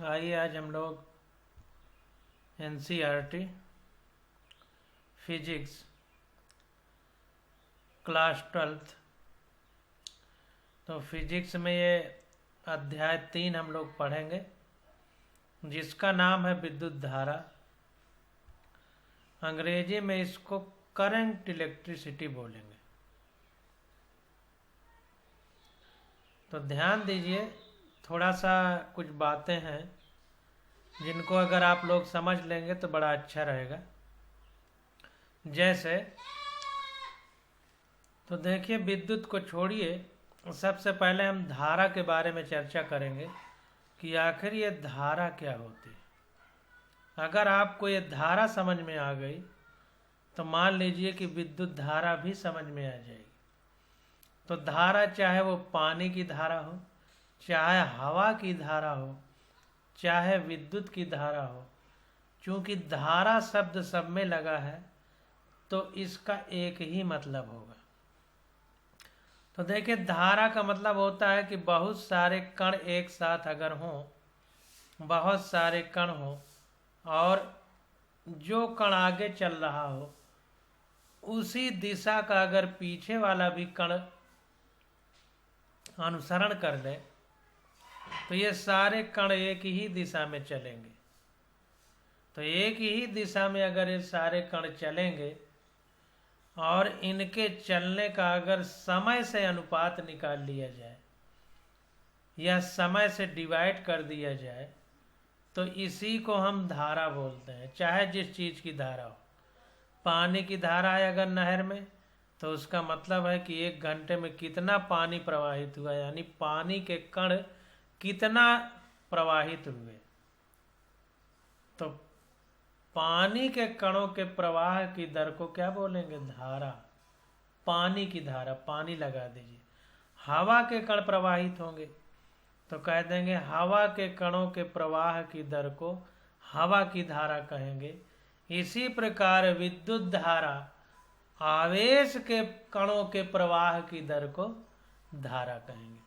आइए आज हम लोग एनसीईआरटी फिजिक्स क्लास 12th तो फिजिक्स में ये अध्याय 3 हम लोग पढ़ेंगे जिसका नाम है विद्युत धारा। अंग्रेजी में इसको करंट इलेक्ट्रिसिटी बोलेंगे। तो ध्यान दीजिए, थोड़ा सा कुछ बातें हैं जिनको अगर आप लोग समझ लेंगे तो बड़ा अच्छा रहेगा। जैसे तो देखिए, विद्युत को छोड़िए, सबसे पहले हम धारा के बारे में चर्चा करेंगे कि आखिर ये धारा क्या होती है। अगर आपको ये धारा समझ में आ गई तो मान लीजिए कि विद्युत धारा भी समझ में आ जाएगी। तो धारा चाहे वो पानी की धारा हो, चाहे हवा की धारा हो, चाहे विद्युत की धारा हो, चूंकि धारा शब्द सब में लगा है तो इसका एक ही मतलब होगा। तो देखिए, धारा का मतलब होता है कि बहुत सारे कण एक साथ अगर हों, बहुत सारे कण हों और जो कण आगे चल रहा हो उसी दिशा का अगर पीछे वाला भी कण अनुसरण कर ले तो ये सारे कण एक ही दिशा में चलेंगे। तो एक ही दिशा में अगर ये सारे कण चलेंगे और इनके चलने का अगर समय से अनुपात निकाल लिया जाए या समय से डिवाइड कर दिया जाए तो इसी को हम धारा बोलते हैं। चाहे जिस चीज़ की धारा हो, पानी की धारा है अगर नहर में तो उसका मतलब है कि 1 घंटे में कितना पानी प्रवाहित हुआ, यानी पानी के कण कितना प्रवाहित हुए। तो पानी के कणों के प्रवाह की दर को क्या बोलेंगे? धारा। पानी की धारा, पानी लगा दीजिए। हवा के कण प्रवाहित होंगे तो कह देंगे हवा के कणों के प्रवाह की दर को हवा की धारा कहेंगे। इसी प्रकार विद्युत धारा आवेश के कणों के प्रवाह की दर को धारा कहेंगे।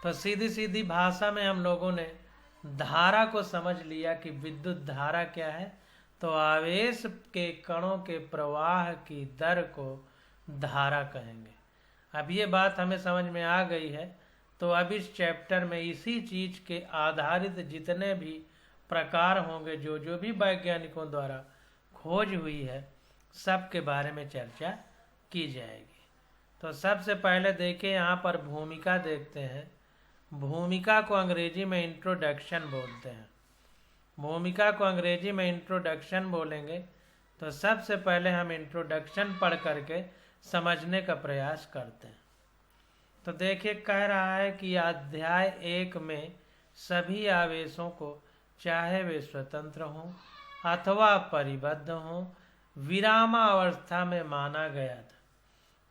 तो सीधी सीधी भाषा में हम लोगों ने धारा को समझ लिया कि विद्युत धारा क्या है, तो आवेश के कणों के प्रवाह की दर को धारा कहेंगे। अब ये बात हमें समझ में आ गई है तो अब इस चैप्टर में इसी चीज के आधारित जितने भी प्रकार होंगे, जो भी वैज्ञानिकों द्वारा खोज हुई है, सब के बारे में चर्चा की जाएगी। तो सबसे पहले देखिए, यहाँ पर भूमिका देखते हैं। भूमिका को अंग्रेजी में इंट्रोडक्शन बोलते हैं। भूमिका को अंग्रेजी में इंट्रोडक्शन बोलेंगे तो सबसे पहले हम इंट्रोडक्शन पढ़ करके समझने का प्रयास करते हैं। तो देखिए, कह रहा है कि अध्याय 1 में सभी आवेशों को, चाहे वे स्वतंत्र हों अथवा परिबद्ध हों, विरामावस्था में माना गया था।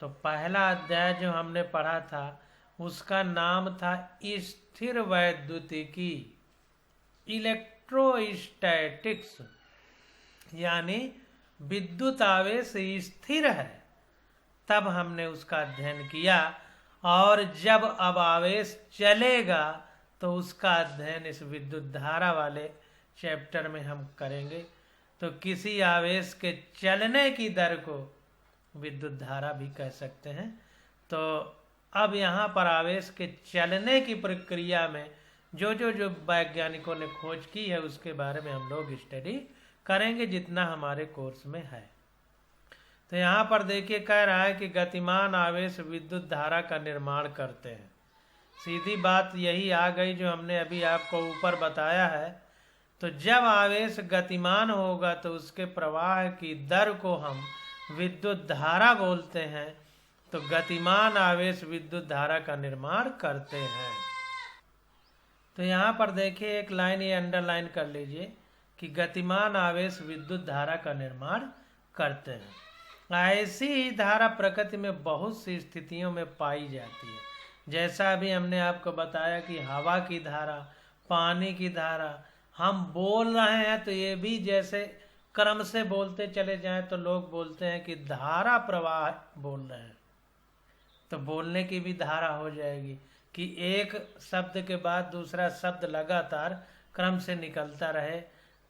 तो पहला अध्याय जो हमने पढ़ा था उसका नाम था स्थिर वैद्युतिकी, इलेक्ट्रोस्टैटिक्स, यानी विद्युत आवेश स्थिर है। तब हमने उसका अध्ययन किया और जब अब आवेश चलेगा तो उसका अध्ययन इस विद्युत धारा वाले चैप्टर में हम करेंगे। तो किसी आवेश के चलने की दर को विद्युत धारा भी कह सकते हैं। तो अब यहाँ पर आवेश के चलने की प्रक्रिया में जो वैज्ञानिकों ने खोज की है उसके बारे में हम लोग स्टडी करेंगे, जितना हमारे कोर्स में है। तो यहाँ पर देखिए, कह रहा है कि गतिमान आवेश विद्युत धारा का निर्माण करते हैं। सीधी बात यही आ गई जो हमने अभी आपको ऊपर बताया है। तो जब आवेश गतिमान होगा तो उसके प्रवाह की दर को हम विद्युत धारा बोलते हैं। तो गतिमान आवेश विद्युत धारा का निर्माण करते हैं। तो यहाँ पर देखिए, एक लाइन ये अंडरलाइन कर लीजिए कि गतिमान आवेश विद्युत धारा का निर्माण करते हैं। ऐसी ही धारा प्रकृति में बहुत सी स्थितियों में पाई जाती है। जैसा अभी हमने आपको बताया कि हवा की धारा, पानी की धारा, हम बोल रहे हैं तो ये भी जैसे क्रम से बोलते चले जाएं तो लोग बोलते हैं कि धारा प्रवाह बोल रहे हैं, तो बोलने की भी धारा हो जाएगी। कि एक शब्द के बाद दूसरा शब्द लगातार क्रम से निकलता रहे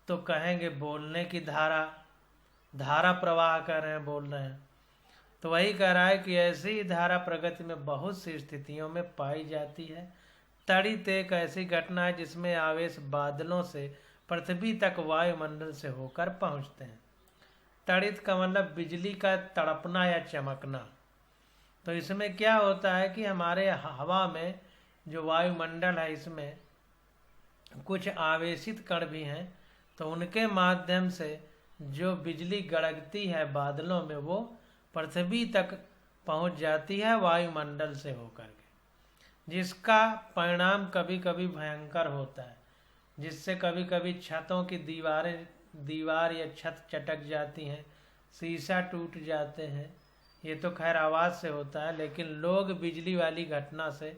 तो कहेंगे बोलने की धारा, धारा प्रवाह कर रहे हैं, बोल रहे हैं। तो वही कह रहा है कि ऐसी ही धारा प्रगति में बहुत सी स्थितियों में पाई जाती है। तड़ित एक ऐसी घटना है जिसमें आवेश बादलों से पृथ्वी तक वायुमंडल से होकर पहुंचते हैं। तड़ित का मतलब बिजली का तड़पना या चमकना। तो इसमें क्या होता है कि हमारे हवा में जो वायुमंडल है इसमें कुछ आवेशित कण भी हैं, तो उनके माध्यम से जो बिजली गड़गती है बादलों में वो पृथ्वी तक पहुंच जाती है वायुमंडल से होकर के, जिसका परिणाम कभी कभी भयंकर होता है, जिससे कभी कभी छतों की दीवार या छत चटक जाती हैं, शीशा टूट जाते हैं। ये तो खैर आवाज़ से होता है, लेकिन लोग बिजली वाली घटना से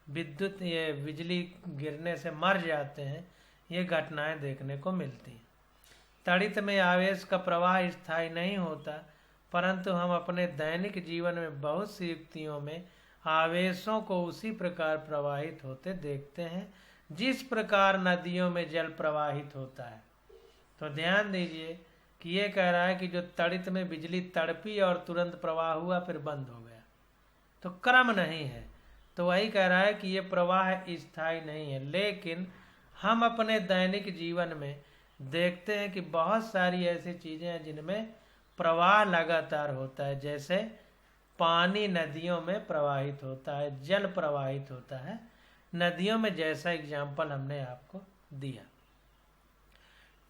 ये बिजली गिरने से मर जाते हैं। ये घटनाएं देखने को मिलती हैं। तड़ित में आवेश का प्रवाह स्थायी नहीं होता, परंतु हम अपने दैनिक जीवन में बहुत सी युक्तियों में आवेशों को उसी प्रकार प्रवाहित होते देखते हैं जिस प्रकार नदियों में जल प्रवाहित होता है। तो ध्यान दीजिए कि ये कह रहा है कि जो तड़ित में बिजली तड़पी और तुरंत प्रवाह हुआ फिर बंद हो गया, तो क्रम नहीं है। तो वही कह रहा है कि ये प्रवाह स्थायी नहीं है, लेकिन हम अपने दैनिक जीवन में देखते हैं कि बहुत सारी ऐसी चीज़ें हैं जिनमें प्रवाह लगातार होता है। जैसे पानी नदियों में प्रवाहित होता है, जल प्रवाहित होता है नदियों में, जैसा एग्जाम्पल हमने आपको दिया।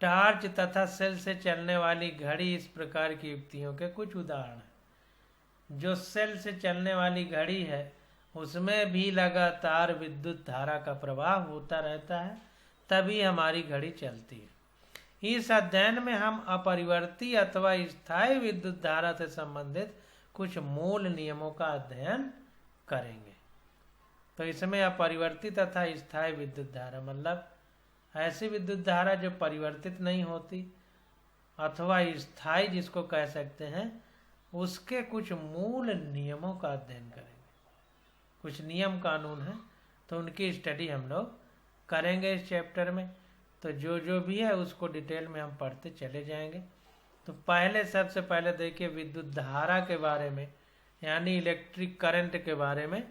टार्च तथा सेल से चलने वाली घड़ी इस प्रकार की युक्तियों के कुछ उदाहरण हैं। जो सेल से चलने वाली घड़ी है उसमें भी लगातार विद्युत धारा का प्रवाह होता रहता है, तभी हमारी घड़ी चलती है। इस अध्ययन में हम अपरिवर्ती अथवा स्थायी विद्युत धारा से संबंधित कुछ मूल नियमों का अध्ययन करेंगे। तो इसमें अपरिवर्ती तथा स्थायी विद्युत धारा मतलब ऐसी विद्युत धारा जो परिवर्तित नहीं होती अथवा स्थायी जिसको कह सकते हैं, उसके कुछ मूल नियमों का अध्ययन करेंगे। कुछ नियम कानून हैं तो उनकी स्टडी हम लोग करेंगे इस चैप्टर में। तो जो भी है उसको डिटेल में हम पढ़ते चले जाएंगे। तो सबसे पहले देखिए विद्युत धारा के बारे में, यानी इलेक्ट्रिक करंट के बारे में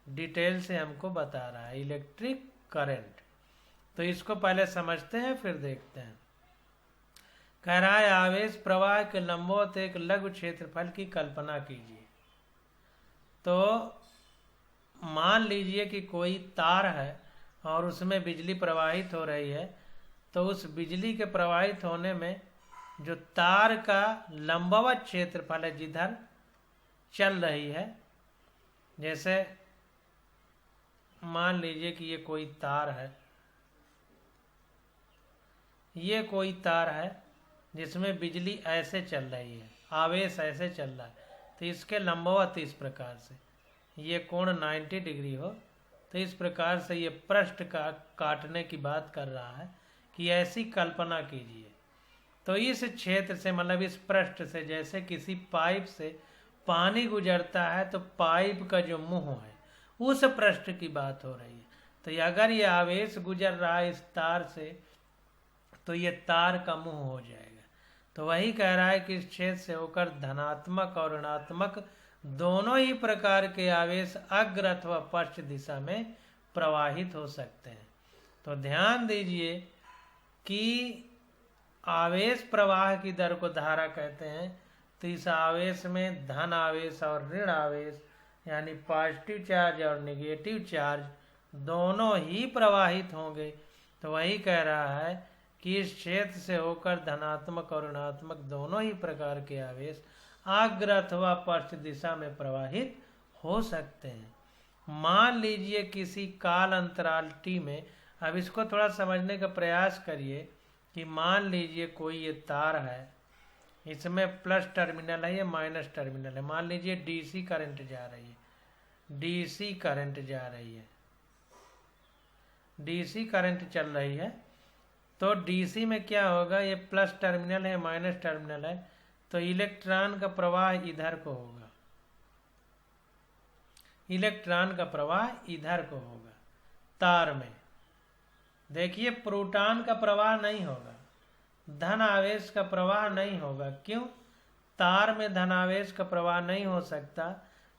डिटेल से हमको बता रहा है। इलेक्ट्रिक करंट, तो इसको पहले समझते हैं फिर देखते हैं। कह रहा है आवेश प्रवाह के लंबवत एक लघु क्षेत्रफल की कल्पना कीजिए। तो मान लीजिए कि कोई तार है और उसमें बिजली प्रवाहित हो रही है, तो उस बिजली के प्रवाहित होने में जो तार का लंबवत क्षेत्रफल है जिधर चल रही है, जैसे मान लीजिए कि ये कोई तार है, ये कोई तार है जिसमें बिजली ऐसे चल रही है, आवेश ऐसे चल रहा है, तो इसके लंबवत इस प्रकार से ये कोण 90 डिग्री हो, तो इस प्रकार से ये पृष्ठ का काटने की बात कर रहा है कि ऐसी कल्पना कीजिए। तो इस क्षेत्र से मतलब इस पृष्ठ से जैसे किसी पाइप से पानी गुजरता है, तो पाइप का जो मुंह है उस पृष्ठ की बात हो रही है। तो अगर ये आवेश गुजर रहा है इस तार से, तो ये तार का मुंह हो जाएगा। तो वही कह रहा है कि इस क्षेत्र से होकर धनात्मक और ऋणात्मक दोनों ही प्रकार के आवेश अग्र अथवा पश्च दिशा में प्रवाहित हो सकते हैं। तो ध्यान दीजिए कि आवेश प्रवाह की दर को धारा कहते हैं। तो इस आवेश में धन आवेश और ऋण आवेश यानी पॉजिटिव चार्ज और नेगेटिव चार्ज दोनों ही प्रवाहित होंगे। तो वही कह रहा है कि इस क्षेत्र से होकर धनात्मक और ऋणात्मक दोनों ही प्रकार के आवेश अग्र अथवा पश्च दिशा में प्रवाहित हो सकते हैं। मान लीजिए किसी काल अंतराल टी में, अब इसको थोड़ा समझने का प्रयास करिए कि मान लीजिए कोई ये तार है, इसमें प्लस टर्मिनल है, ये माइनस टर्मिनल है। मान लीजिए डीसी करंट जा रही है, डीसी करंट जा रही है, डीसी करंट चल रही है। तो डीसी में क्या होगा, ये प्लस टर्मिनल है, माइनस टर्मिनल है, तो इलेक्ट्रॉन का प्रवाह इधर को होगा, इलेक्ट्रॉन का प्रवाह इधर को होगा तार में। देखिए प्रोटॉन का प्रवाह नहीं होगा, धन आवेश का प्रवाह नहीं होगा। क्यों? तार में धन आवेश का प्रवाह नहीं हो सकता,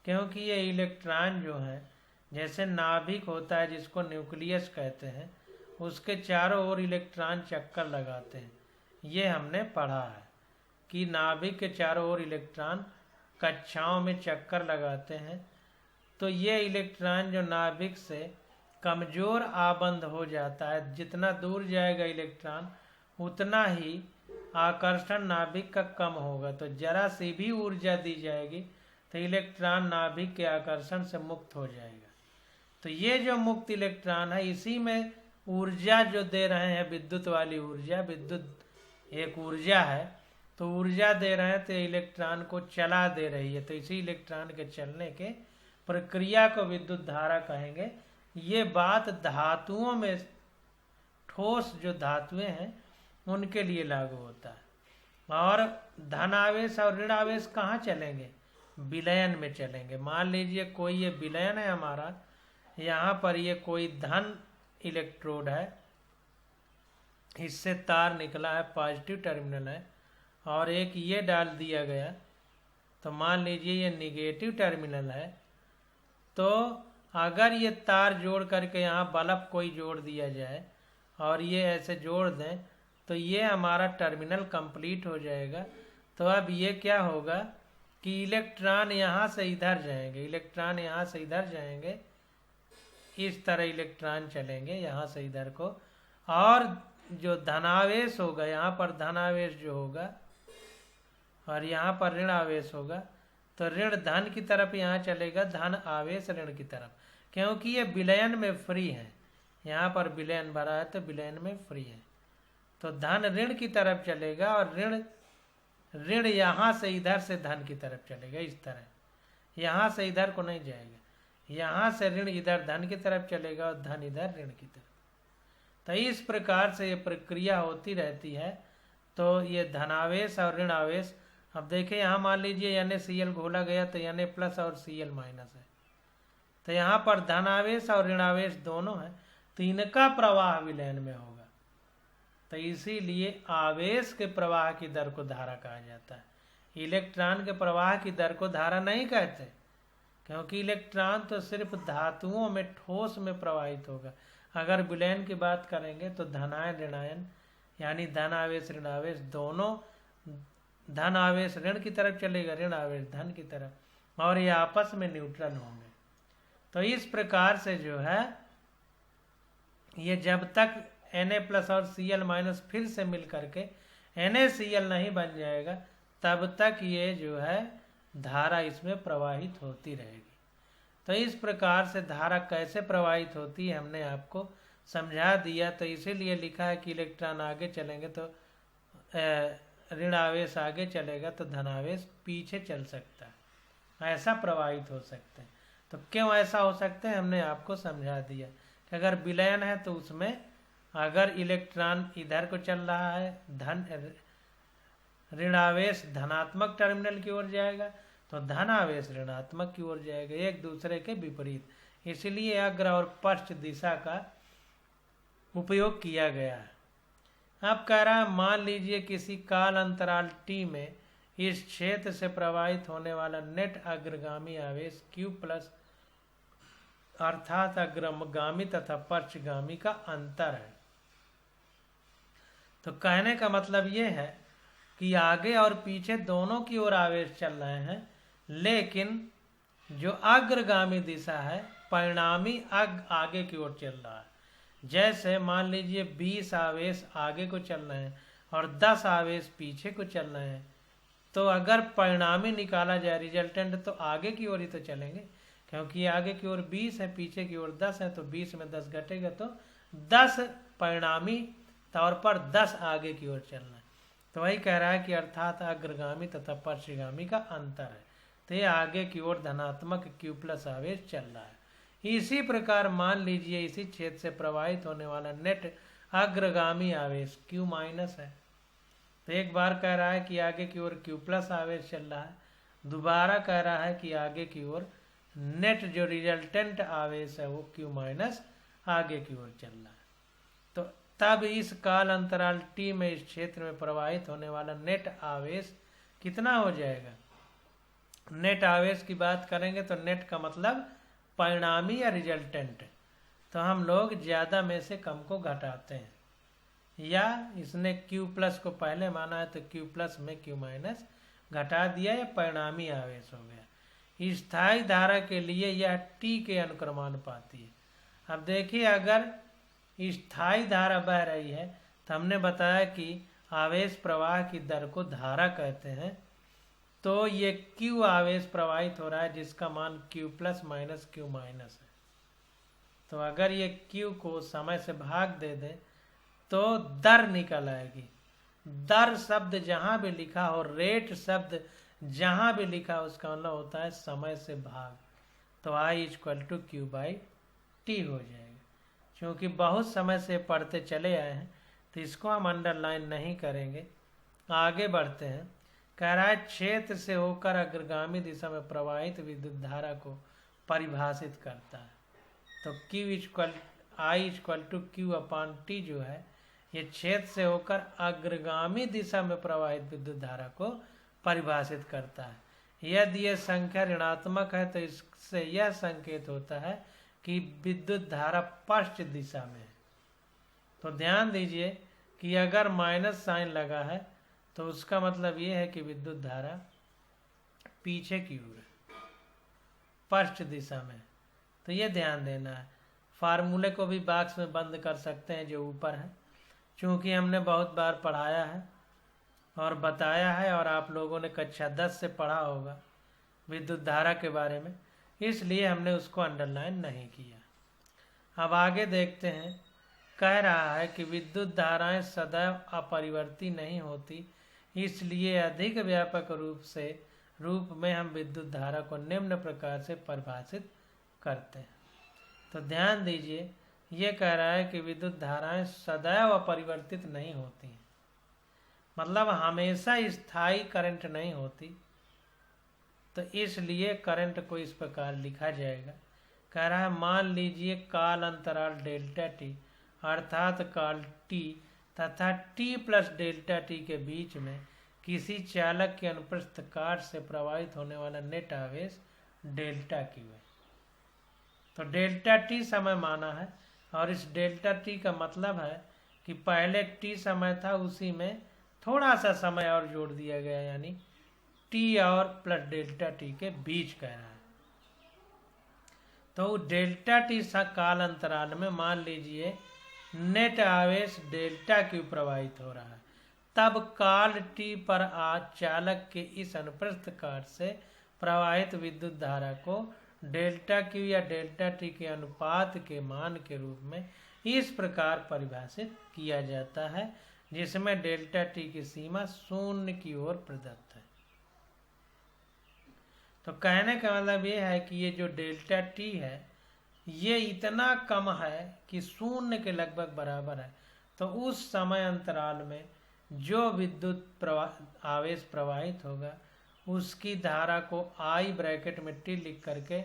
क्योंकि ये इलेक्ट्रॉन जो है, जैसे नाभिक होता है जिसको न्यूक्लियस कहते हैं, उसके चारों ओर इलेक्ट्रॉन चक्कर लगाते हैं। ये हमने पढ़ा है कि नाभिक के चारों ओर इलेक्ट्रॉन कक्षाओं में चक्कर लगाते हैं। तो ये इलेक्ट्रॉन जो नाभिक से कमजोर आबंध हो जाता है, जितना दूर जाएगा इलेक्ट्रॉन उतना ही आकर्षण नाभिक का कम होगा। तो जरा सी भी ऊर्जा दी जाएगी तो इलेक्ट्रॉन नाभिक के आकर्षण से मुक्त हो जाएगा। तो ये जो मुक्त इलेक्ट्रॉन है, इसी में ऊर्जा जो दे रहे हैं, विद्युत वाली ऊर्जा, विद्युत एक ऊर्जा है, तो ऊर्जा दे रहे हैं तो इलेक्ट्रॉन को चला दे रही है। तो इसी इलेक्ट्रॉन के चलने के प्रक्रिया को विद्युत धारा कहेंगे। ये बात धातुओं में, ठोस जो धातुएं हैं उनके लिए लागू होता है। और धनावेश और ऋण आवेश कहाँ चलेंगे? विलयन में चलेंगे। मान लीजिए कोई ये विलयन है हमारा, यहाँ पर ये कोई धन इलेक्ट्रोड है, इससे तार निकला है, पॉजिटिव टर्मिनल है, और एक ये डाल दिया गया, तो मान लीजिए ये निगेटिव टर्मिनल है। तो अगर ये तार जोड़ करके यहाँ बल्ब कोई जोड़ दिया जाए और ये ऐसे जोड़ दें तो ये हमारा टर्मिनल कंप्लीट हो जाएगा। तो अब ये क्या होगा कि इलेक्ट्रॉन यहाँ से इधर जाएंगे, इलेक्ट्रॉन यहाँ से इधर जाएंगे, इस तरह इलेक्ट्रॉन चलेंगे यहाँ से इधर को। और जो धनावेश होगा, यहाँ पर धनावेश जो होगा और यहाँ पर ऋण आवेश होगा, तो ऋण धन की तरफ यहाँ चलेगा, धन आवेश ऋण की तरफ, क्योंकि ये विलयन में फ्री है। यहाँ पर विलयन भरा है तो विलयन में फ्री है, तो धन ऋण की तरफ चलेगा और ऋण यहाँ से इधर से धन की तरफ चलेगा। इस तरह यहाँ से इधर को नहीं जाएगा, यहाँ से ऋण इधर धन की तरफ चलेगा और धन इधर ऋण की तरफ। तो इस प्रकार से ये प्रक्रिया होती रहती है। तो ये धनावेश और ऋण आवेश, अब देखें यहाँ मान लीजिए NaCl घोला गया तो Na+ और Cl- है, तो यहाँ पर धनावेश और ऋणावेश दोनों है, तो इनका प्रवाह विलयन में होगा। तो इसीलिए आवेश के प्रवाह की दर को धारा कहा जाता है। इलेक्ट्रॉन के प्रवाह की दर को धारा नहीं कहते, क्योंकि इलेक्ट्रॉन तो सिर्फ धातुओं में, ठोस में प्रवाहित होगा। अगर विलयन की बात करेंगे तो धनायन ऋणायन, यानी धन आवेश ऋण आवेश दोनों, धन आवेश ऋण की तरफ चलेगा, ऋण आवेश धन की तरफ, और ये आपस में न्यूट्रल होंगे। तो इस प्रकार से जो है ये जब तक Na+ और Cl- फिर से मिल करके NaCl नहीं बन जाएगा, तब तक ये जो है धारा इसमें प्रवाहित होती रहेगी। तो इस प्रकार से धारा कैसे प्रवाहित होती है हमने आपको समझा दिया। तो इसीलिए लिखा है कि इलेक्ट्रॉन आगे चलेंगे तो ऋण आवेश आगे चलेगा तो धनावेश पीछे चल सकता है, ऐसा प्रवाहित हो सकते हैं। तो क्यों ऐसा हो सकता है हमने आपको समझा दिया कि अगर विलयन है तो उसमें अगर इलेक्ट्रॉन इधर को चल रहा है, धन ऋण आवेश धनात्मक टर्मिनल की ओर जाएगा तो धन आवेश ऋणात्मक की ओर जाएगा, एक दूसरे के विपरीत। इसलिए अग्र और पश्च दिशा का उपयोग किया गया है। अब कह रहा है मान लीजिए किसी काल अंतराल T में इस क्षेत्र से प्रवाहित होने वाला नेट अग्रगामी आवेश Q+, अर्थात अग्रगामी तथा पश्चगामी का अंतर है। तो कहने का मतलब ये है कि आगे और पीछे दोनों की ओर आवेश चल रहे हैं, लेकिन जो अग्रगामी दिशा है परिणामी आगे की ओर चल रहा है। जैसे मान लीजिए 20 आवेश आगे को चल रहे हैं और 10 आवेश पीछे को चल रहे हैं, तो अगर परिणामी निकाला जाए रिजल्टेंट तो आगे की ओर ही तो चलेंगे, क्योंकि आगे की ओर 20 है, पीछे की ओर 10 है, तो 20 में 10 घटेगा तो 10 परिणामी तौर पर 10 आगे की ओर चलना है। तो वही कह रहा है कि अर्थात अग्रगामी तथा पश्चगामी का अंतर है, तो ये आगे की ओर धनात्मक Q+ आवेश चल रहा है। इसी प्रकार मान लीजिए इसी क्षेत्र से प्रवाहित होने वाला नेट अग्रगामी आवेश Q- है। तो एक बार कह रहा है कि आगे की ओर Q+ आवेश चल रहा है, दोबारा कह रहा है कि आगे की ओर नेट जो रिजल्टेंट आवेश है वो Q माइनस आगे की ओर चल रहा है। तो तब इस काल अंतराल T में इस क्षेत्र में प्रवाहित होने वाला नेट आवेश कितना हो जाएगा। नेट आवेश की बात करेंगे तो नेट का मतलब परिणामी या रिजल्टेंट, तो हम लोग ज़्यादा में से कम को घटाते हैं, या इसने Q प्लस को पहले माना है तो Q प्लस में Q माइनस घटा दिया, या परिणामी आवेश हो गया। स्थायी धारा के लिए यह T के अनुक्रमानुपाती है। अब देखिए, अगर स्थायी धारा बह रही है तो हमने बताया कि आवेश प्रवाह की दर को धारा कहते हैं। तो ये Q आवेश प्रवाहित हो रहा है जिसका मान Q plus minus Q minus है। तो अगर ये Q को समय से भाग दे दें तो दर निकल आएगी। दर शब्द जहाँ भी लिखा हो, रेट शब्द जहाँ भी लिखा हो, उसका मतलब होता है समय से भाग। तो I equal to Q by T हो जाएगा। क्योंकि बहुत समय से पढ़ते चले आए हैं तो इसको हम अंडरलाइन नहीं करेंगे। आगे बढ़ते हैं। कह रहा है क्षेत्र से होकर अग्रगामी दिशा में प्रवाहित विद्युत धारा को परिभाषित करता है। तो I equal to Q upon T जो है, ये क्षेत्र से होकर अग्रगामी दिशा में प्रवाहित विद्युत धारा को परिभाषित करता है। यदि यह संख्या ऋणात्मक है तो इससे यह संकेत होता है कि विद्युत धारा पश्च दिशा में है। तो ध्यान दीजिए कि अगर माइनस साइन लगा है तो उसका मतलब ये है कि विद्युत धारा पीछे की ओर है, पश्च दिशा में। तो ये ध्यान देना है। फार्मूले को भी बॉक्स में बंद कर सकते हैं जो ऊपर है, क्योंकि हमने बहुत बार पढ़ाया है और बताया है, और आप लोगों ने कक्षा 10 से पढ़ा होगा विद्युत धारा के बारे में, इसलिए हमने उसको अंडरलाइन नहीं किया। अब आगे देखते हैं। कह रहा है कि विद्युत धाराएं सदैव अपरिवर्ती नहीं होती, इसलिए अधिक व्यापक रूप में हम विद्युत धारा को निम्न प्रकार से परिभाषित करते हैं। तो ध्यान दीजिए, ये कह रहा है कि विद्युत धाराएं सदैव अपरिवर्तित नहीं होती हैं, मतलब हमेशा स्थायी करंट नहीं होती। तो इसलिए करंट को इस प्रकार लिखा जाएगा। कह रहा है मान लीजिए काल अंतराल डेल्टा टी अर्थात काल टी तथा टी प्लस डेल्टा टी के बीच में किसी चालक के अनुप्रस्थ काट से प्रवाहित होने वाला नेट आवेश डेल्टा क्यू है। तो डेल्टा टी समय माना है, और इस डेल्टा टी का मतलब है कि पहले टी समय था उसी में थोड़ा सा समय और जोड़ दिया गया, यानी टी और प्लस डेल्टा टी के बीच कह रहा है। तो डेल्टा टी काल अंतराल में मान लीजिए नेट आवेश डेल्टा क्यू प्रवाहित हो रहा है, तब काल टी पर आज चालक के इस अनुप्रस्थ काट से प्रवाहित विद्युत धारा को डेल्टा क्यू या डेल्टा टी के अनुपात के मान के रूप में इस प्रकार परिभाषित किया जाता है, जिसमें डेल्टा टी की सीमा शून्य की ओर प्रदत्त है। तो कहने का मतलब ये है कि ये जो डेल्टा टी है ये इतना कम है कि शून्य के लगभग बराबर है। तो उस समय अंतराल में जो विद्युत आवेश प्रवाहित होगा उसकी धारा को I ब्रैकेट में T लिख करके,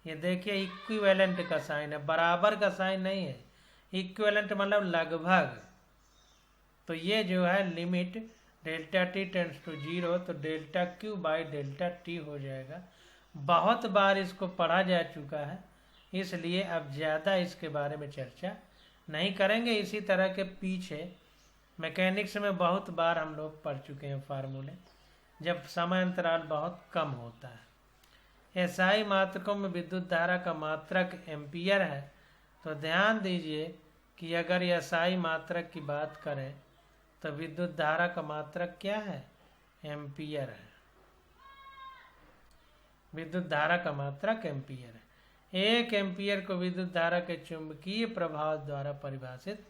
ये देखिए इक्विवेलेंट का साइन है, बराबर का साइन नहीं है, इक्विवेलेंट मतलब लगभग। तो ये जो है limit delta T tends to 0, तो delta Q by delta T हो जाएगा। बहुत बार इसको पढ़ा जा चुका है, इसलिए अब ज़्यादा इसके बारे में चर्चा नहीं करेंगे। इसी तरह के पीछे मैकेनिक्स में बहुत बार हम लोग पढ़ चुके हैं फार्मूले, जब समय अंतराल बहुत कम होता है। SI मात्रकों में विद्युत धारा का मात्रक एम्पियर है। तो ध्यान दीजिए कि अगर SI मात्रक की बात करें तो विद्युत धारा का मात्रक क्या है, एम्पियर है। विद्युत धारा का मात्रक एम्पियर है। 1 एम्पियर को विद्युत धारा के चुंबकीय प्रभाव द्वारा परिभाषित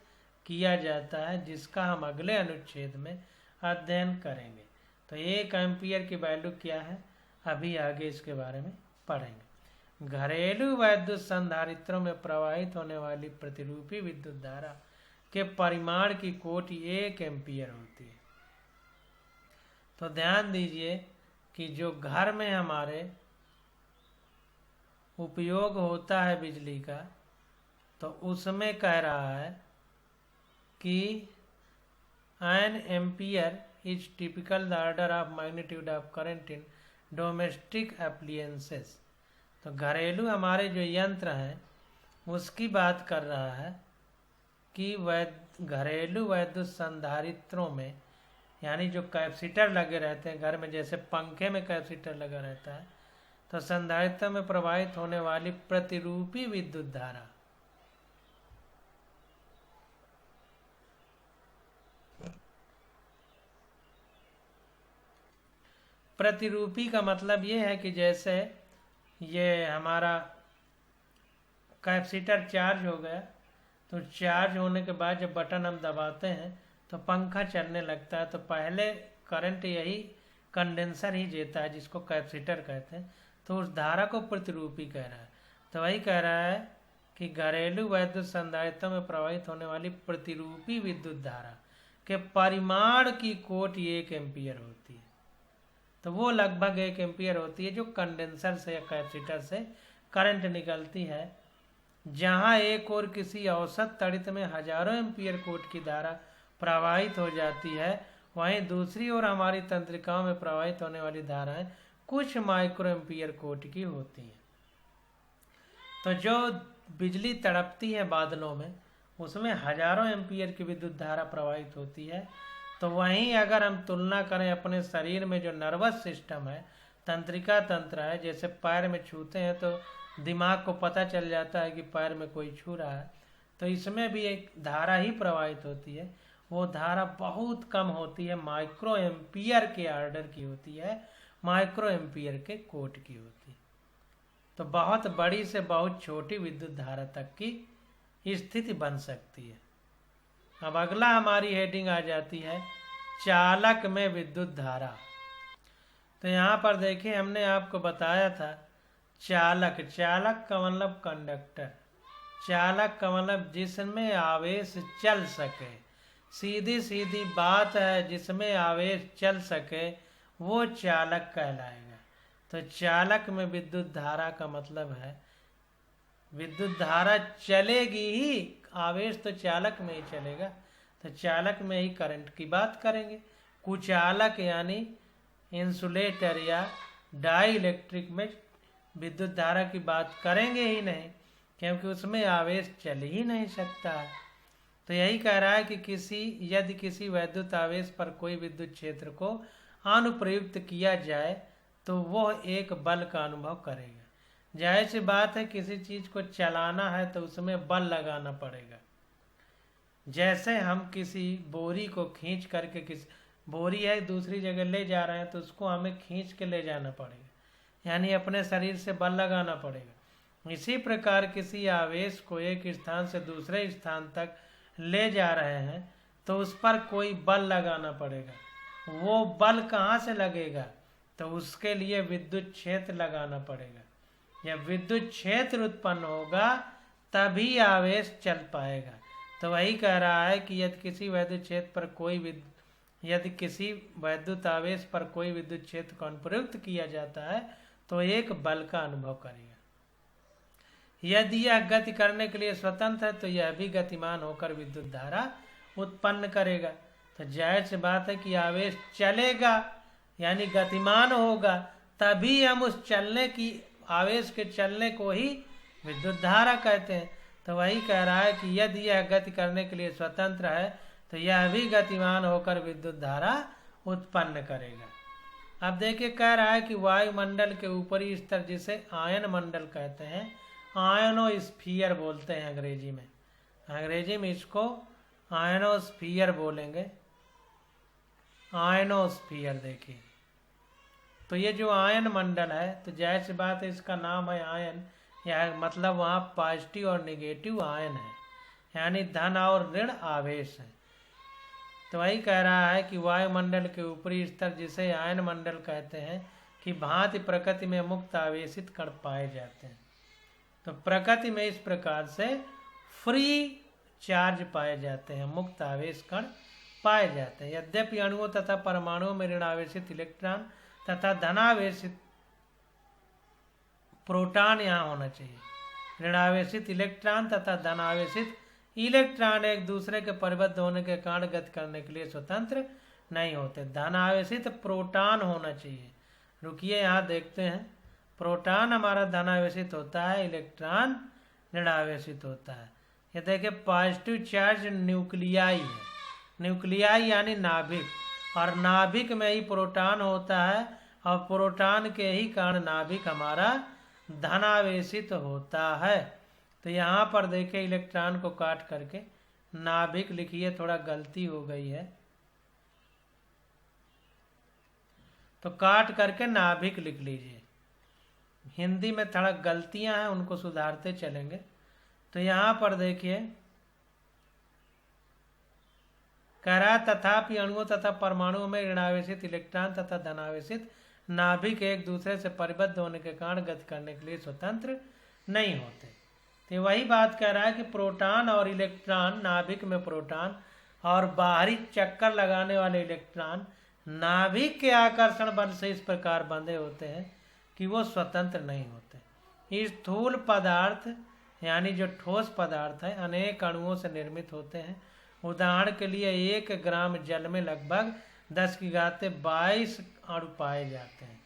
किया जाता है, जिसका हम अगले अनुच्छेद में अध्ययन करेंगे। तो 1 एम्पियर की वैल्यू क्या है, अभी आगे इसके बारे में पढ़ेंगे। घरेलू वैद्युत संधारित्रों में प्रवाहित होने वाली प्रतिरूपी विद्युत धारा के परिमाण की कोटि 1 एम्पियर होती है। तो ध्यान दीजिए कि जो घर में हमारे उपयोग होता है बिजली का, तो उसमें कह रहा है कि an ampere is typical the order of magnitude of current in domestic appliances. तो घरेलू हमारे जो यंत्र हैं उसकी बात कर रहा है कि घरेलू विद्युत संधारित्रों में, यानी जो कैपेसिटर लगे रहते हैं घर में, जैसे पंखे में कैपेसिटर लगा रहता है, तो संधारित्र में प्रवाहित होने वाली प्रतिरूपी विद्युत धारा प्रतिरूपी का मतलब ये है कि जैसे ये हमारा कैपेसिटर चार्ज हो गया, तो चार्ज होने के बाद जब बटन हम दबाते हैं तो पंखा चलने लगता है, तो पहले करंट यही कंडेंसर ही देता है जिसको कैपेसिटर कहते हैं, तो उस धारा को प्रतिरूपी कह रहा है। तो वही कह रहा है कि घरेलू विद्युत संधारित्रों में प्रवाहित होने वाली प्रतिरूपी विद्युत धारा के परिमाण की कोटि 1 एम्पियर होती है। तो वो लगभग 1 एम्पियर होती है जो कंडेंसर से या कैपेसिटर से करंट निकलती है। जहां एक और किसी औसत तड़ित में हजारों एम्पियर कोट की धारा प्रवाहित हो जाती है, वहीं दूसरी ओर हमारी तंत्रिकाओं में प्रवाहित होने वाली धाराएं कुछ माइक्रो एम्पियर कोट की होती हैं। तो जो बिजली तड़पती है बादलों में, उसमें हजारों एम्पियर की विद्युत धारा प्रवाहित होती है। तो वहीं अगर हम तुलना करें अपने शरीर में जो नर्वस सिस्टम है, तंत्रिका तंत्र है, जैसे पैर में छूते हैं तो दिमाग को पता चल जाता है कि पैर में कोई छू रहा है, तो इसमें भी एक धारा ही प्रवाहित होती है। वो धारा बहुत कम होती है, माइक्रो एम्पियर के ऑर्डर की होती है, माइक्रो एम्पियर के कोट की होती है। तो बहुत बड़ी से बहुत छोटी विद्युत धारा तक की स्थिति बन सकती है। अब अगला हमारी हेडिंग आ जाती है चालक में विद्युत धारा। तो यहाँ पर देखिए, हमने आपको बताया था चालक, चालक का मतलब कंडक्टर, चालक का मतलब जिसमें आवेश चल सके। सीधी सीधी बात है, जिसमें आवेश चल सके वो चालक कहलाएगा। तो चालक में विद्युत धारा का मतलब है विद्युत धारा चलेगी ही, आवेश तो चालक में ही चलेगा, तो चालक में ही करंट की बात करेंगे। कुचालक यानी इंसुलेटर या डाई इलेक्ट्रिक में विद्युत धारा की बात करेंगे ही नहीं, क्योंकि उसमें आवेश चल ही नहीं सकता है। तो यही कह रहा है कि यदि किसी वैद्युत आवेश पर कोई विद्युत क्षेत्र को अनुप्रयुक्त किया जाए तो वह एक बल का अनुभव करेगा। जाहिर सी बात है, किसी चीज को चलाना है तो उसमें बल लगाना पड़ेगा। जैसे हम किसी बोरी को खींच करके, किसी बोरी है दूसरी जगह ले जा रहे हैं, तो उसको हमें खींच के ले जाना पड़ेगा, यानी अपने शरीर से बल लगाना पड़ेगा। इसी प्रकार किसी आवेश को एक स्थान से दूसरे स्थान तक ले जा रहे हैं तो उस पर कोई बल लगाना पड़ेगा। वो बल कहाँ से लगेगा? तो उसके लिए विद्युत क्षेत्र लगाना पड़ेगा। जब विद्युत क्षेत्र उत्पन्न होगा तभी आवेश चल पाएगा। तो वही कह रहा है कि यदि किसी वैद्युत आवेश पर कोई विद्युत क्षेत्र को अनुप्रयुक्त किया जाता है तो एक बल का अनुभव करेगा। यदि यह गति करने के लिए स्वतंत्र है तो यह भी गतिमान होकर विद्युत धारा उत्पन्न करेगा। तो जाहिर सी बात है कि आवेश चलेगा यानी गतिमान होगा, तभी हम उस आवेश के चलने को ही विद्युत धारा कहते हैं। तो वही कह रहा है कि यदि यह गति करने के लिए स्वतंत्र है तो यह भी गतिमान होकर विद्युत धारा उत्पन्न करेगा। अब देखिए, कह रहा है कि वायुमंडल के ऊपरी स्तर, जिसे आयन मंडल कहते हैं, आयनोस्फीयर बोलते हैं अंग्रेजी में इसको आयनोस्फीयर बोलेंगे। आयनोस्फीयर देखिए, तो ये जो आयन मंडल है, तो जाहिर सी बात है इसका नाम है आयन, यह मतलब वहाँ पॉजिटिव और नेगेटिव आयन है, यानी धन और ऋण आवेश है। तो वही कह रहा है कि वायुमंडल के ऊपरी स्तर, जिसे आयन मंडल कहते हैं, कि भांति प्रकृति में मुक्त आवेशित कण पाए जाते हैं। तो प्रकृति में इस प्रकार से फ्री चार्ज पाए जाते हैं, मुक्त आवेश कण पाए जाते हैं। यद्यपि अणुओं तथा परमाणुओं में ऋण आवेशित इलेक्ट्रॉन तथा धनावेशित प्रोटॉन यहाँ होना चाहिए। ऋणावेशित इलेक्ट्रॉन तथा धनावेशित इलेक्ट्रॉन एक दूसरे के परिबद्ध होने के कारण गति करने के लिए स्वतंत्र नहीं होते। धनावेशित प्रोटॉन होना चाहिए। रुकिए यहाँ देखते हैं। प्रोटॉन हमारा धनावेशित होता है, इलेक्ट्रॉन ऋणावेशित होता है। ये देखिए पॉजिटिव चार्ज न्यूक्लियाई है। न्यूक्लियाई यानी नाभिक, और नाभिक में ही प्रोटॉन होता है, और प्रोटॉन के ही कारण नाभिक हमारा धनावेशित होता है। तो यहाँ पर देखिए इलेक्ट्रॉन को काट करके नाभिक लिखिए, थोड़ा गलती हो गई है तो काट करके नाभिक लिख लीजिए। हिंदी में थोड़ा गलतियां हैं, उनको सुधारते चलेंगे। तो यहाँ पर देखिए कह रहा है तथापि अणुओं तथा परमाणुओं में ऋणावेशित इलेक्ट्रॉन तथा धनावेशित नाभिक एक दूसरे से परिबद्ध होने के कारण गति करने के लिए स्वतंत्र नहीं होते। तो वही बात कह रहा है कि प्रोटॉन और इलेक्ट्रॉन, नाभिक में प्रोटॉन और बाहरी चक्कर लगाने वाले इलेक्ट्रॉन नाभिक के आकर्षण बल से इस प्रकार बंधे होते हैं कि वो स्वतंत्र नहीं होते। इस स्थूल पदार्थ यानी जो ठोस पदार्थ है अनेक अणुओं से निर्मित होते हैं। उदाहरण के लिए 1 ग्राम जल में लगभग 10⁻22 अणु पाए जाते हैं।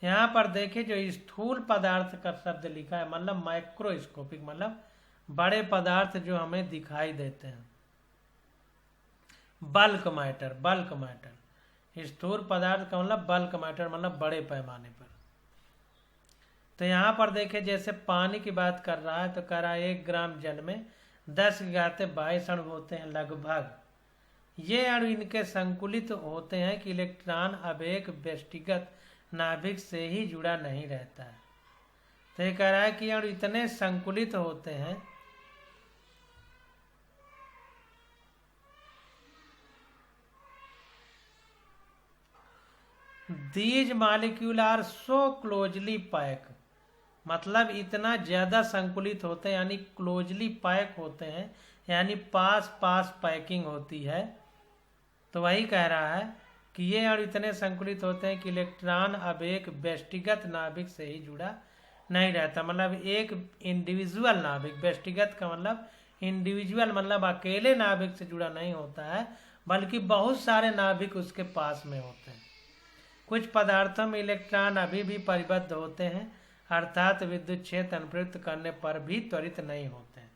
यहाँ पर देखिए जो स्थूल पदार्थ का शब्द लिखा है मतलब माइक्रोस्कोपिक, मतलब बड़े पदार्थ जो हमें दिखाई देते हैं। बल्क मैटर, बल्क मैटर, स्थूल पदार्थ का मतलब बल्क मैटर, मतलब बड़े पैमाने पर। तो यहाँ पर देखिए जैसे पानी की बात कर रहा है तो कह रहा है 1 ग्राम जल में 10⁻22 अणु होते हैं लगभग। ये अणु इनके संकुलित होते हैं कि इलेक्ट्रॉन अब एक व्यष्टिगत नाभिक से ही जुड़ा नहीं रहता है। तो ये कह रहा है कि अणु इतने संकुलित होते हैं these molecule are so closely packed, मतलब इतना ज्यादा संकुलित होते हैं यानी क्लोजली पैक होते हैं, यानी पास पास पैकिंग होती है। तो वही कह रहा है कि ये अणु इतने संकुलित होते हैं कि इलेक्ट्रॉन अब एक व्यष्टिगत नाभिक से ही जुड़ा नहीं रहता, मतलब एक इंडिविजुअल नाभिक, व्यष्टिगत का मतलब इंडिविजुअल, मतलब अकेले नाभिक से जुड़ा नहीं होता है बल्कि बहुत सारे नाभिक उसके पास में होते हैं। कुछ पदार्थों में इलेक्ट्रॉन अभी भी परिबद्ध होते हैं, अर्थात विद्युत क्षेत्र अनुप्रयुक्त करने पर भी त्वरित नहीं होते हैं।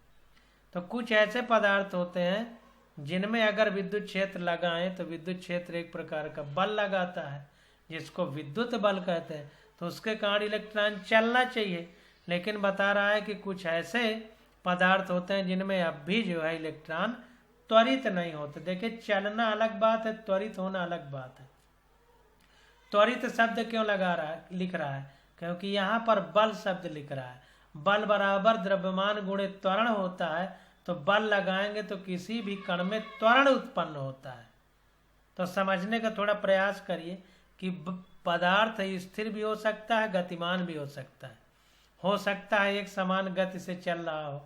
तो कुछ ऐसे पदार्थ होते हैं जिनमें अगर विद्युत क्षेत्र लगाएं तो विद्युत क्षेत्र एक प्रकार का बल लगाता है जिसको विद्युत बल कहते हैं, तो उसके कारण इलेक्ट्रॉन चलना चाहिए। लेकिन बता रहा है कि कुछ ऐसे पदार्थ होते हैं जिनमें अब भी जो है इलेक्ट्रॉन त्वरित नहीं होते। देखिए चलना अलग बात है, त्वरित होना अलग बात है। त्वरित शब्द क्यों लिख रहा है? क्योंकि यहाँ पर बल शब्द लिख रहा है। बल बराबर द्रव्यमान गुणे त्वरण होता है, तो बल लगाएंगे तो किसी भी कण में त्वरण उत्पन्न होता है। तो समझने का थोड़ा प्रयास करिए कि पदार्थ स्थिर भी हो सकता है, गतिमान भी हो सकता है एक समान गति से चल रहा हो।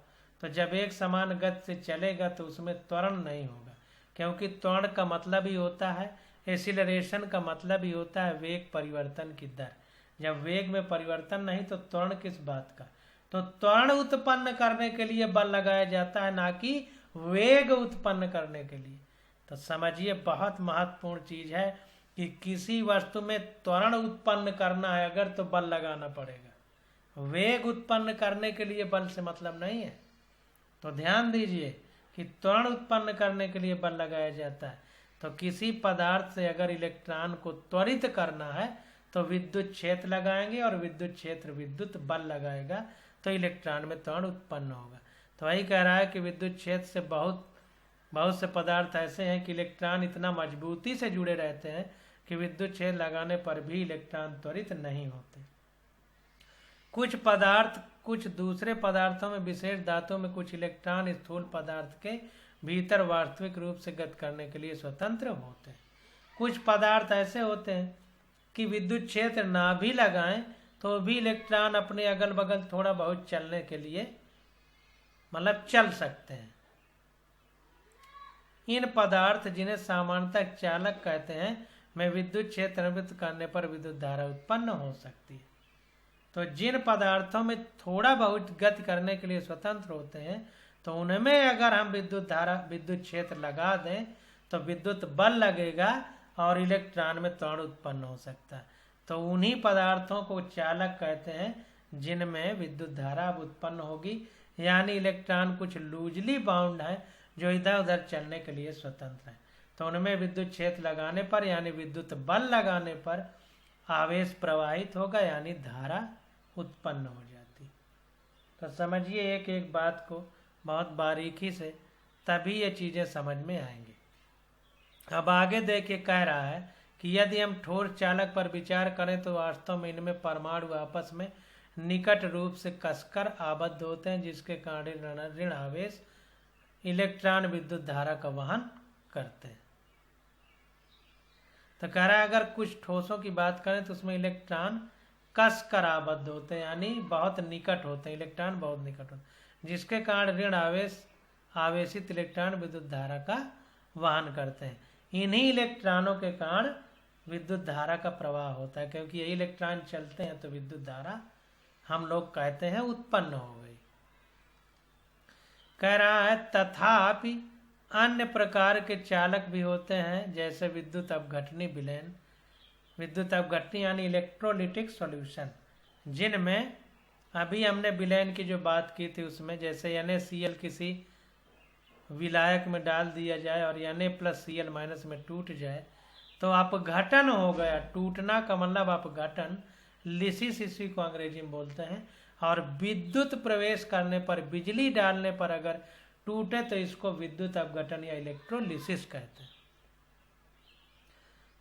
तो जब एक समान गति से चलेगा तो उसमें त्वरण नहीं होगा, क्योंकि त्वरण का मतलब ही होता है, एक्सीलरेशन का मतलब ही होता है वेग परिवर्तन की दर। जब वेग में परिवर्तन नहीं तो त्वरण किस बात का? तो त्वरण उत्पन्न करने के लिए बल लगाया जाता है, ना कि वेग उत्पन्न करने के लिए। तो समझिए बहुत महत्वपूर्ण चीज है कि किसी वस्तु में त्वरण उत्पन्न करना है अगर तो बल लगाना पड़ेगा। वेग उत्पन्न करने के लिए बल से मतलब नहीं है। तो ध्यान दीजिए कि त्वरण उत्पन्न करने के लिए बल लगाया जाता है। तो किसी पदार्थ से अगर इलेक्ट्रॉन को त्वरित करना है तो विद्युत क्षेत्र लगाएंगे और विद्युत क्षेत्र विद्युत बल लगाएगा तो इलेक्ट्रॉन में त्वरण उत्पन्न होगा। तो वही कह रहा है कि विद्युत क्षेत्र से बहुत से पदार्थ ऐसे हैं कि इलेक्ट्रॉन इतना मजबूती से जुड़े रहते हैं कि विद्युत क्षेत्र लगाने पर भी इलेक्ट्रॉन त्वरित नहीं होते। कुछ दूसरे पदार्थों में, विशेष धातुओं में कुछ इलेक्ट्रॉन स्थूल पदार्थ के भीतर वास्तविक रूप से गति करने के लिए स्वतंत्र होते हैं। कुछ पदार्थ ऐसे होते हैं कि विद्युत क्षेत्र ना भी लगाएं तो भी इलेक्ट्रॉन अपने अगल बगल थोड़ा बहुत चलने के लिए मतलब चल सकते हैं। इन पदार्थ जिन्हें सामान्यतः चालक कहते हैं में विद्युत क्षेत्र निर्मित करने पर विद्युत धारा उत्पन्न हो सकती है। तो जिन पदार्थों में थोड़ा बहुत गति करने के लिए स्वतंत्र होते हैं, तो उनमें अगर हम विद्युत क्षेत्र लगा दें तो विद्युत बल लगेगा और इलेक्ट्रॉन में त्वरण उत्पन्न हो सकता है। तो उन्हीं पदार्थों को चालक कहते हैं जिनमें विद्युत धारा उत्पन्न होगी, यानी इलेक्ट्रॉन कुछ लूजली बाउंड है जो इधर उधर चलने के लिए स्वतंत्र है। तो उनमें विद्युत क्षेत्र लगाने पर यानी विद्युत बल लगाने पर आवेश प्रवाहित होगा, यानी धारा उत्पन्न हो जाती। तो समझिए एक एक बात को बहुत बारीकी से, तभी ये चीजें समझ में आएंगी। अब आगे देखिए, कह रहा है कि यदि हम ठोस चालक पर विचार करें तो वास्तव में इनमें परमाणु आपस में निकट रूप से कसकर आबद्ध होते हैं, जिसके कारण ऋण आवेश इलेक्ट्रॉन विद्युत धारा का वहन करते हैं। तो कह रहा है अगर कुछ ठोसों की बात करें तो उसमें इलेक्ट्रॉन कसकर आबद्ध होते हैं, यानी बहुत निकट होते हैं, इलेक्ट्रॉन बहुत निकट होते हैं, जिसके कारण ऋण आवेशित इलेक्ट्रॉन विद्युत धारा का वहन करते हैं। इन्हीं इलेक्ट्रॉनों के कारण विद्युत धारा का प्रवाह होता है, क्योंकि यही इलेक्ट्रॉन चलते हैं तो विद्युत धारा हम लोग कहते हैं उत्पन्न हो गई। कह रहा है तथापि अन्य प्रकार के चालक भी होते हैं, जैसे विद्युत अपघटनी विलयन, विद्युत अपघटनी यानी इलेक्ट्रोलिटिक सॉल्यूशन, जिनमें अभी हमने विलयन की जो बात की थी उसमें जैसे NaCl किसी विलायक में डाल दिया जाए और Na+Cl- में टूट जाए तो अपघटन हो गया। टूटना का मतलब अपघटन, लिसिस इसी को अंग्रेजी में बोलते हैं। और विद्युत प्रवेश करने पर, बिजली डालने पर अगर टूटे तो इसको विद्युत अपघटन या इलेक्ट्रोलिसिस कहते हैं।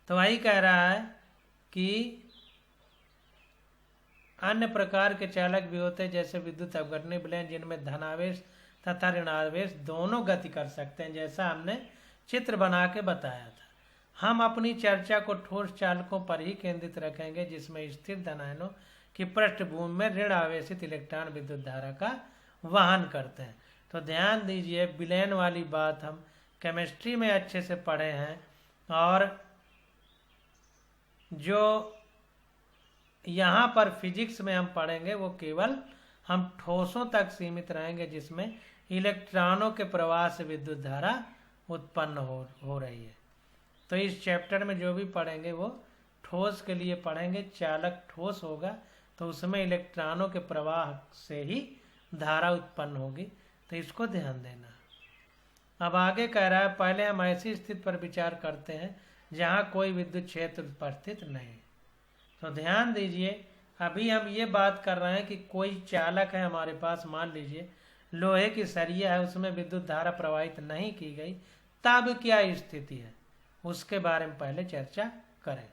तो वही कह रहा है कि अन्य प्रकार के चालक भी होते हैं जैसे विद्युत अपघटनी विलयन, जिनमें धनावेश तथा ऋणावेश दोनों गति कर सकते हैं, जैसा हमने चित्र बना के बताया था। हम अपनी चर्चा को ठोस चालकों पर ही केंद्रित रखेंगे, जिसमें स्थिर धनायनों की पृष्ठभूमि में ऋण आवेशित इलेक्ट्रॉन विद्युत धारा का वहन करते हैं। तो ध्यान दीजिए, विलयन वाली बात हम केमिस्ट्री में अच्छे से पढ़े हैं, और जो यहाँ पर फिजिक्स में हम पढ़ेंगे वो केवल हम ठोसों तक सीमित रहेंगे, जिसमें इलेक्ट्रॉनों के प्रवाह से विद्युत धारा उत्पन्न हो रही है। तो इस चैप्टर में जो भी पढ़ेंगे वो ठोस के लिए पढ़ेंगे। चालक ठोस होगा तो उसमें इलेक्ट्रॉनों के प्रवाह से ही धारा उत्पन्न होगी, तो इसको ध्यान देना। अब आगे कह रहा है, पहले हम ऐसी स्थिति पर विचार करते हैं जहाँ कोई विद्युत क्षेत्र उपस्थित नहीं। तो ध्यान दीजिए, अभी हम ये बात कर रहे हैं कि कोई चालक है हमारे पास, मान लीजिए लोहे की सरिया है, उसमें विद्युत धारा प्रवाहित नहीं की गई, तब क्या स्थिति है उसके बारे में पहले चर्चा करें।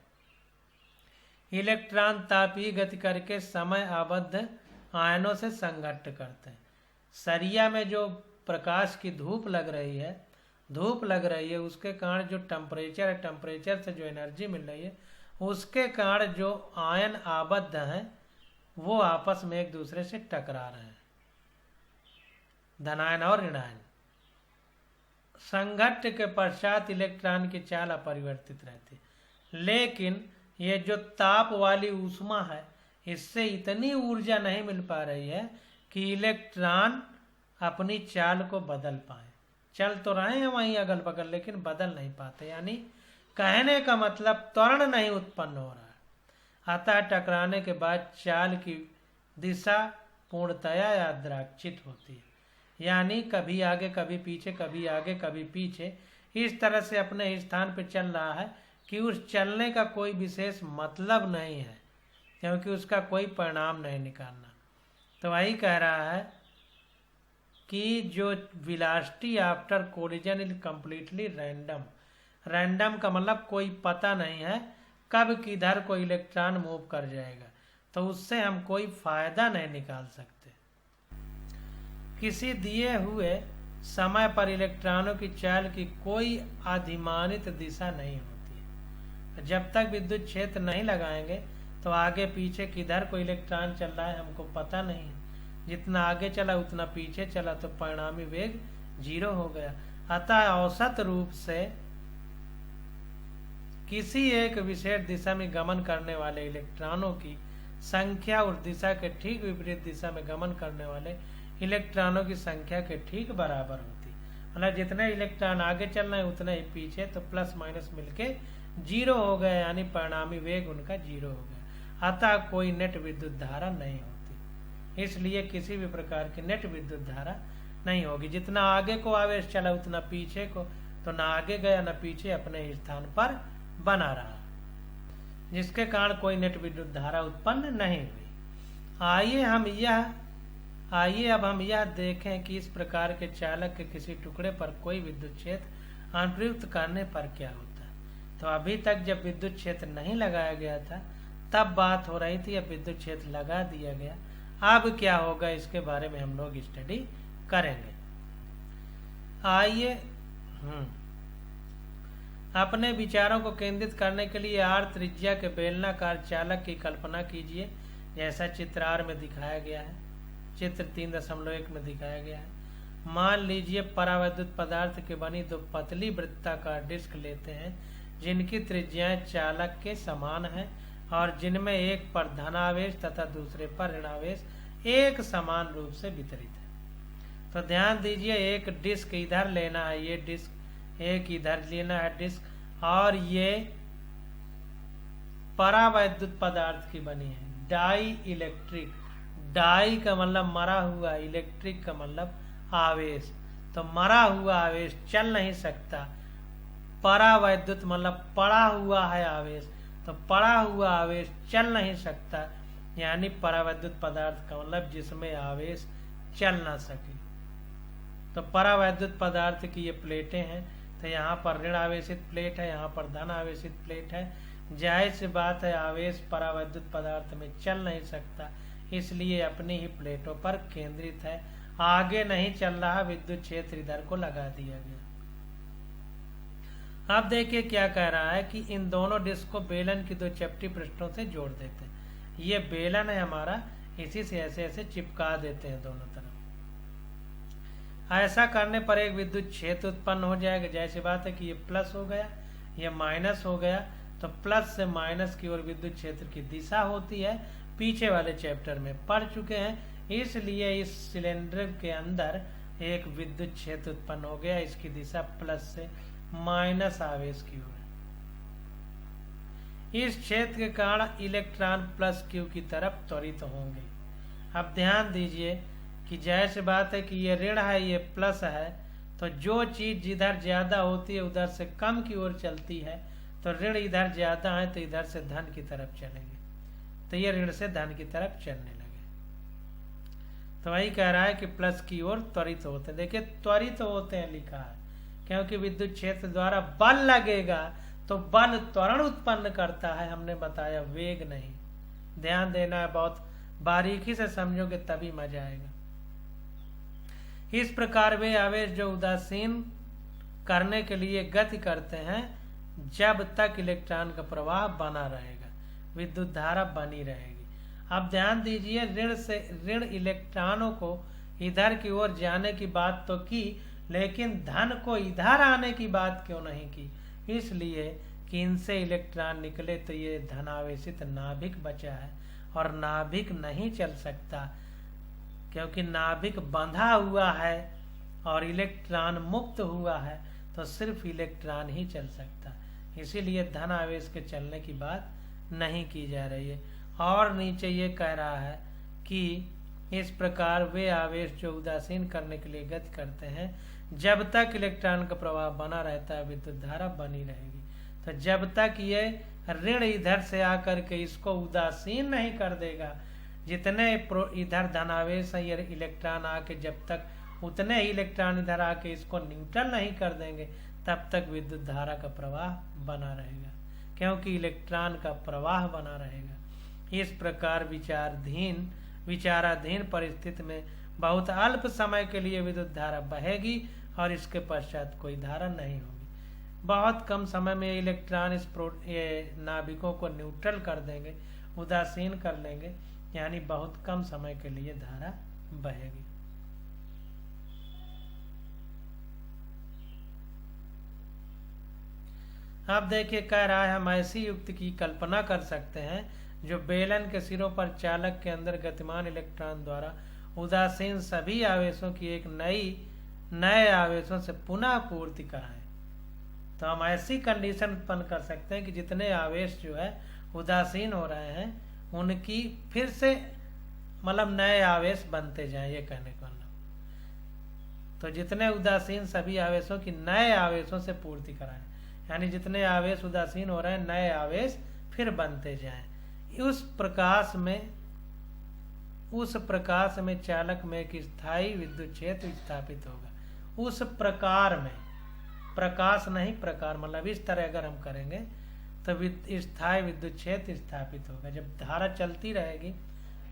इलेक्ट्रॉन तापीय गति करके समय आबद्ध आयनों से संघट्ट करते हैं। सरिया में जो प्रकाश की धूप लग रही है उसके कारण जो टेम्परेचर है, टेम्परेचर से जो एनर्जी मिल रही है, उसके कारण जो आयन आबद्ध हैं वो आपस में एक दूसरे से टकरा रहे हैं, धनायन और ऋणायन। संघट्ट के पश्चात इलेक्ट्रॉन की चाल अपरिवर्तित रहती है, लेकिन ये जो ताप वाली ऊष्मा है इससे इतनी ऊर्जा नहीं मिल पा रही है कि इलेक्ट्रॉन अपनी चाल को बदल पाए। चल तो रहे हैं वहीं अगल बगल, लेकिन बदल नहीं पाते, यानी कहने का मतलब त्वरण नहीं उत्पन्न हो रहा है। अतः टकराने के बाद चाल की दिशा पूर्णतया यादृच्छिक होती है, यानी कभी आगे कभी पीछे, कभी आगे कभी पीछे, इस तरह से अपने स्थान पर चल रहा है कि उस चलने का कोई विशेष मतलब नहीं है, क्योंकि उसका कोई परिणाम नहीं निकालना। तो वही कह रहा है कि जो velocity after collision is completely random. Random का मतलब कोई पता नहीं है कब किधर कोई इलेक्ट्रॉन मूव कर जाएगा, तो उससे हम कोई फायदा नहीं निकाल सकते। किसी दिए हुए समय पर इलेक्ट्रॉनों की चाल की कोई अधिमानित दिशा नहीं होती है। जब तक विद्युत क्षेत्र नहीं लगाएंगे तो आगे पीछे किधर कोई इलेक्ट्रॉन चल रहा है हमको पता नहीं। जितना आगे चला उतना पीछे चला, तो परिणामी वेग 0 हो गया। अतः औसत रूप से किसी एक विशेष दिशा में गमन करने वाले इलेक्ट्रॉनों की संख्या उस दिशा के ठीक विपरीत दिशा में गमन करने वाले इलेक्ट्रॉनों की संख्या के ठीक बराबर होती। मतलब जितने इलेक्ट्रॉन आगे चल रहे हैं उतने ही पीछे, तो प्लस माइनस मिलके 0 हो गए, यानी परिणामी वेग उनका 0 हो गया। अतः कोई नेट विद्युत धारा नहीं होती, इसलिए किसी भी प्रकार की नेट विद्युत धारा नहीं होगी। जितना आगे को आवेश चला उतना पीछे को तो ना आगे गया न पीछे, अपने स्थान पर बना रहा, जिसके कारण कोई नेट विद्युत धारा उत्पन्न नहीं हुई। आइए अब हम यह देखें कि इस प्रकार के चालक के किसी टुकड़े पर कोई विद्युत क्षेत्र अनुप्रयुक्त करने पर क्या होता है। तो अभी तक जब विद्युत क्षेत्र नहीं लगाया गया था तब बात हो रही थी, अब विद्युत क्षेत्र लगा दिया गया, अब क्या होगा इसके बारे में हम लोग स्टडी करेंगे। आइए अपने विचारों को केंद्रित करने के लिए आर त्रिज्या के बेलनाकार चालक की कल्पना कीजिए, जैसा चित्र आर में दिखाया गया है, चित्र 3.1 में दिखाया गया है। मान लीजिए परावैद्युत पदार्थ की बनी दो पतली वृत्ताकार डिस्क लेते हैं जिनकी त्रिज्याएं चालक के समान है और जिनमें एक पर धनावेश तथा दूसरे पर ऋणावेश एक समान रूप से वितरित है। तो ध्यान दीजिए, एक डिस्क इधर लेना है, ये डिस्क एक इधर लेना है डिस्क, और ये परावैद्युत पदार्थ की बनी है, डाई इलेक्ट्रिक। डाई का मतलब मरा हुआ, इलेक्ट्रिक का मतलब आवेश। तो मरा हुआ आवेश चल नहीं सकता, परावैद्युत मतलब पड़ा हुआ है आवेश, तो पड़ा हुआ आवेश चल नहीं सकता, यानी परावैद्युत पदार्थ का मतलब जिसमें आवेश चल ना सके। तो परावैद्युत पदार्थ की ये प्लेटें हैं, तो यहाँ पर ऋण आवेशित प्लेट है, यहाँ पर धन आवेशित प्लेट है। जाहिर सी बात है आवेश परावैद्युत पदार्थ में चल नहीं सकता, इसलिए अपनी ही प्लेटों पर केंद्रित है, आगे नहीं चल रहा, विद्युत क्षेत्र इधर को लगा दिया गया। अब देखिए क्या कह रहा है कि इन दोनों डिस्क को बेलन की दो चपटी पृष्ठों से जोड़ देते हैं। ये बेलन है हमारा, इसी से ऐसे ऐसे चिपका देते हैं दोनों तरफ। ऐसा करने पर एक विद्युत क्षेत्र उत्पन्न हो जाएगा। जैसी बात है कि ये प्लस हो गया, ये माइनस हो गया, तो प्लस से माइनस की ओर विद्युत क्षेत्र की दिशा होती है, पीछे वाले चैप्टर में पढ़ चुके हैं। इसलिए इस सिलेंडर के अंदर एक विद्युत क्षेत्र उत्पन्न हो गया, इसकी दिशा प्लस से माइनस आवेश की ओर। इस क्षेत्र के कारण इलेक्ट्रॉन प्लस क्यू की तरफ त्वरित होंगे। अब ध्यान दीजिए कि जैसे बात है कि ये ऋण है, ये प्लस है, तो जो चीज जिधर ज्यादा होती है उधर से कम की ओर चलती है। तो ऋण इधर ज्यादा है तो इधर से धन की तरफ चलेंगे, तो ये ऋण से धन की तरफ चलने लगे। तो वही कह रहा है कि प्लस की ओर त्वरित होते हैं। देखिए त्वरित होते हैं लिखा है, क्योंकि विद्युत क्षेत्र द्वारा बल लगेगा तो बल त्वरण उत्पन्न करता है, हमने बताया वेग नहीं। ध्यान देना है, बहुत बारीकी से समझोगे तभी मजा आएगा। इस प्रकार वे आवेश जो उदासीन करने के लिए गति करते हैं, जब तक इलेक्ट्रॉन का प्रवाह बना रहेगा विद्युत धारा बनी रहेगी। अब ध्यान दीजिए, ऋण इलेक्ट्रॉनों को इधर की ओर जाने की बात तो की, लेकिन धन को इधर आने की बात क्यों नहीं की? इसलिए कि इनसे इलेक्ट्रॉन निकले तो ये धनावेशित नाभिक बचा है, और नाभिक नहीं चल सकता क्योंकि नाभिक बंधा हुआ है और इलेक्ट्रॉन मुक्त हुआ है, तो सिर्फ इलेक्ट्रॉन ही चल सकता। इसीलिए धन आवेश के चलने की बात नहीं की जा रही है। और नीचे ये कह रहा है कि इस प्रकार वे आवेश जो उदासीन करने के लिए गति करते हैं, जब तक इलेक्ट्रॉन का प्रवाह बना रहता है विद्युत धारा बनी रहेगी। तो जब तक ये ऋण इधर से आकर के इसको उदासीन नहीं कर देगा, जितने इधर धनावेश है ये इलेक्ट्रॉन आके जब तक उतने ही इलेक्ट्रॉन इधर आके इसको न्यूट्रल नहीं कर देंगे, तब तक विद्युत धारा का प्रवाह बना रहेगा, क्योंकि इलेक्ट्रॉन का प्रवाह बना रहेगा। इस प्रकार विचाराधीन परिस्थिति में बहुत अल्प समय के लिए विद्युत धारा बहेगी और इसके पश्चात कोई धारा नहीं होगी। बहुत कम समय में इलेक्ट्रॉन ये नाभिकों को न्यूट्रल कर देंगे, उदासीन कर लेंगे, यानी बहुत कम समय के लिए धारा बहेगी। अब देखिए कह रहा है, हम ऐसी युक्ति की कल्पना कर सकते हैं जो बेलन के सिरों पर चालक के अंदर गतिमान इलेक्ट्रॉन द्वारा उदासीन सभी आवेशों की एक नए आवेशों से पुनः पूर्ति कराएं। तो हम ऐसी कंडीशन उत्पन्न कर सकते हैं कि जितने आवेश जो है उदासीन हो रहे हैं उनकी फिर से मतलब नए आवेश बनते जाएं, ये कहने का मतलब। तो जितने उदासीन सभी आवेशों की नए आवेशों से पूर्ति कराएं, यानी जितने आवेश उदासीन हो रहे हैं नए आवेश फिर बनते जाएं। उस प्रकाश में चालक में एक स्थायी विद्युत क्षेत्र स्थापित होगा। उस प्रकार में, प्रकाश नहीं प्रकार, मतलब इस तरह अगर हम करेंगे तो स्थायी विद्युत क्षेत्र स्थापित होगा। जब धारा चलती रहेगी,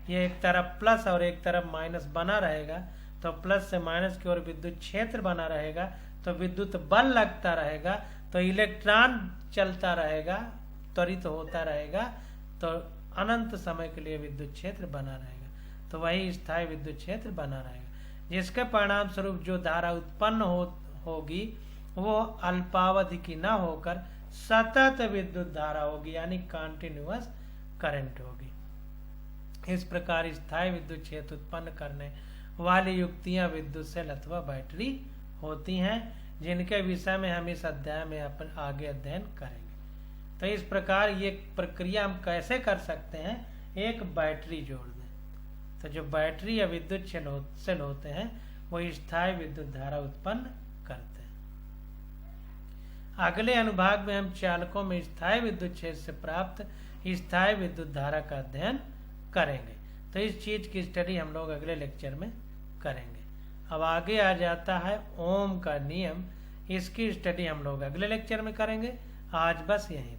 ये एक तरफ प्लस और एक तरफ माइनस बना रहेगा, तो प्लस से माइनस की ओर विद्युत क्षेत्र बना रहेगा, तो विद्युत बल लगता रहेगा, तो इलेक्ट्रॉन चलता रहेगा, त्वरित होता रहेगा, तो अनंत समय के लिए विद्युत क्षेत्र बना रहेगा। तो वही स्थायी विद्युत क्षेत्र बना रहेगा, जिसके परिणाम स्वरूप जो धारा उत्पन्न होगी वो अल्पावधि की न होकर सतत विद्युत धारा होगी, यानी कंटिन्यूअस करंट होगी। इस प्रकार स्थायी विद्युत क्षेत्र उत्पन्न करने वाली युक्तियां विद्युत सेल अथवा बैटरी होती हैं, जिनके विषय में हम इस अध्याय में अपन आगे अध्ययन करेंगे। तो इस प्रकार ये प्रक्रिया हम कैसे कर सकते हैं, एक बैटरी जोड़ दें। तो जो बैटरी या विद्युत सेल होते हैं वो स्थायी विद्युत धारा उत्पन्न करते हैं। अगले अनुभाग में हम चालकों में स्थायी विद्युत क्षेत्र से प्राप्त स्थायी विद्युत धारा का अध्ययन करेंगे। तो इस चीज की स्टडी हम लोग अगले लेक्चर में करेंगे। अब आगे आ जाता है ओम का नियम, इसकी स्टडी हम लोग अगले लेक्चर में करेंगे। आज बस यहीं